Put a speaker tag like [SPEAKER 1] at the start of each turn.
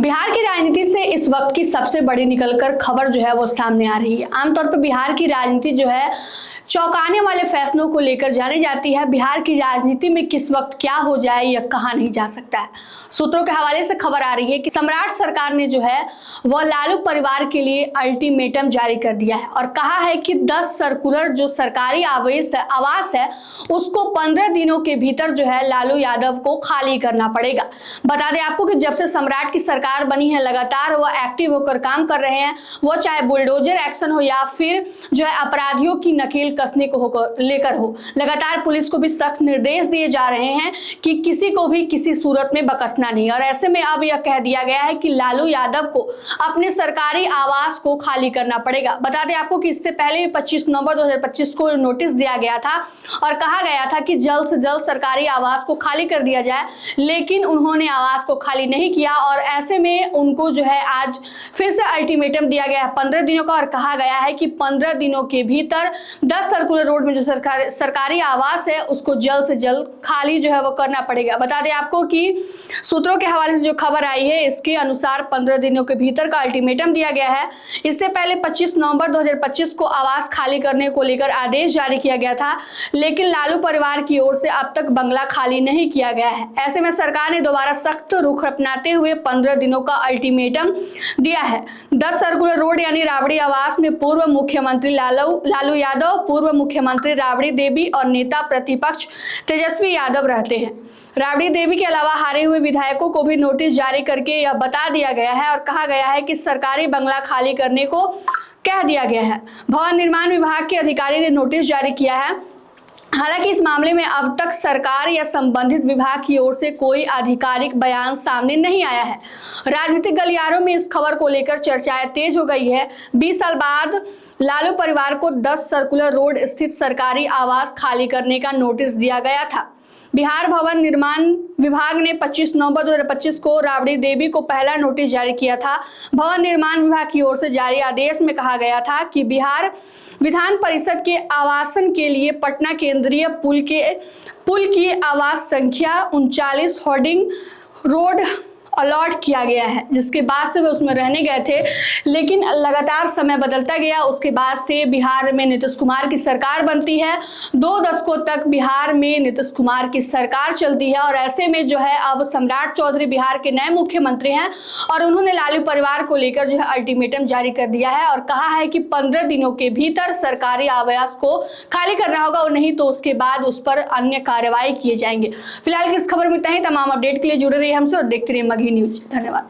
[SPEAKER 1] बिहार की राजनीति से इस वक्त की सबसे बड़ी निकलकर खबर जो है वो सामने आ रही है। आमतौर पर बिहार की राजनीति जो है चौंकाने वाले फैसलों को लेकर जानी जाती है। बिहार की राजनीति में किस वक्त क्या हो जाए यह कहा नहीं जा सकता है। सूत्रों के हवाले से खबर आ रही है कि सम्राट सरकार ने जो है वह लालू परिवार के लिए अल्टीमेटम जारी कर दिया है और कहा है कि 10 सर्कुलर जो सरकारी आवास है उसको 15 दिनों के भीतर जो है लालू यादव को खाली करना पड़ेगा। बता दें आपको कि जब से सम्राट की सरकार बनी है लगातार वह एक्टिव होकर काम कर रहे हैं। वो चाहे बुलडोजर एक्शन हो या फिर जो है अपराधियों की नकेल कसने को लेकर हो, लगातार पुलिस को भी सख्त निर्देश दिए जा रहे हैं कि किसी को भी किसी सूरत में बकसना नहीं। और ऐसे में अब यह कह दिया गया है कि लालू यादव को अपने सरकारी आवास को खाली करना पड़ेगा। बता दें आपको कि इससे पहले 25 नवंबर 2025 को नोटिस दिया गया था और कहा गया था कि जल्द से जल्द सरकारी आवास को खाली कर दिया जाए, लेकिन उन्होंने आवास को खाली नहीं किया और ऐसे में उनको जो है आज फिर से अल्टीमेटम दिया गया है 15 दिनों का और कहा गया है कि 15 दिनों के भीतर 10 सर्कुलर रोड में जो सरकारी आवास है उसको जल्द से जल्द खाली जो है वो करना पड़ेगा। बता दें आपको कि सूत्रों के हवाले से जो खबर आई है इसके अनुसार 15 दिनों के भीतर का अल्टीमेटम दिया गया है। इससे पहले 25 नवंबर 2025 को आवास खाली करने को लेकर आदेश जारी किया गया था, लेकिन लालू परिवार की ओर से अब तक बंगला खाली नहीं किया गया है। ऐसे में सरकार ने दोबारा सख्त रुख अपनाते हुए 15 दिनों का अल्टीमेटम दिया है। 10 सर्कुलर रोड यानी राबड़ी आवास में पूर्व मुख्यमंत्री लालू यादव, पूर्व मुख्यमंत्री राबड़ी देवी और नेता प्रतिपक्ष तेजस्वी यादव रहते हैं। राबड़ी देवी के अलावा हारे हुए विधायकों को भी नोटिस जारी करके यह बता दिया गया है और कहा गया है कि सरकारी बंगला खाली करने को कह दिया गया है। भवन निर्माण विभाग के अधिकारी ने नोटिस जारी किया है। हालांकि इस मामले में अब तक सरकार या संबंधित विभाग की ओर से कोई आधिकारिक बयान सामने नहीं आया है। राजनीतिक गलियारों में इस खबर को लेकर चर्चाएं तेज हो गई है। 20 साल बाद लालू परिवार को 10 सर्कुलर रोड स्थित सरकारी आवास खाली करने का नोटिस दिया गया था। बिहार भवन निर्माण विभाग ने 25 नवंबर 2025 को राबड़ी देवी को पहला नोटिस जारी किया था। भवन निर्माण विभाग की ओर से जारी आदेश में कहा गया था कि बिहार विधान परिषद के आवासन के लिए पटना केंद्रीय पुल की आवास संख्या 39 होर्डिंग रोड अलॉट किया गया है, जिसके बाद से वे उसमें रहने गए थे, लेकिन लगातार समय बदलता गया। उसके बाद से बिहार में नीतीश कुमार की सरकार बनती है। 2 दशकों तक बिहार में नीतीश कुमार की सरकार चलती है और ऐसे में जो है अब सम्राट चौधरी बिहार के नए मुख्यमंत्री हैं और उन्होंने लालू परिवार को लेकर जो है अल्टीमेटम जारी कर दिया है और कहा है कि 15 दिनों के भीतर सरकारी आवास को खाली करना होगा और नहीं तो उसके बाद उस पर अन्य कार्रवाई किए जाएंगे। फिलहाल की इस खबर में इतना ही। तमाम अपडेट के लिए जुड़े रहिए हमसे और देखते रहिए मगही न्यूज। धन्यवाद।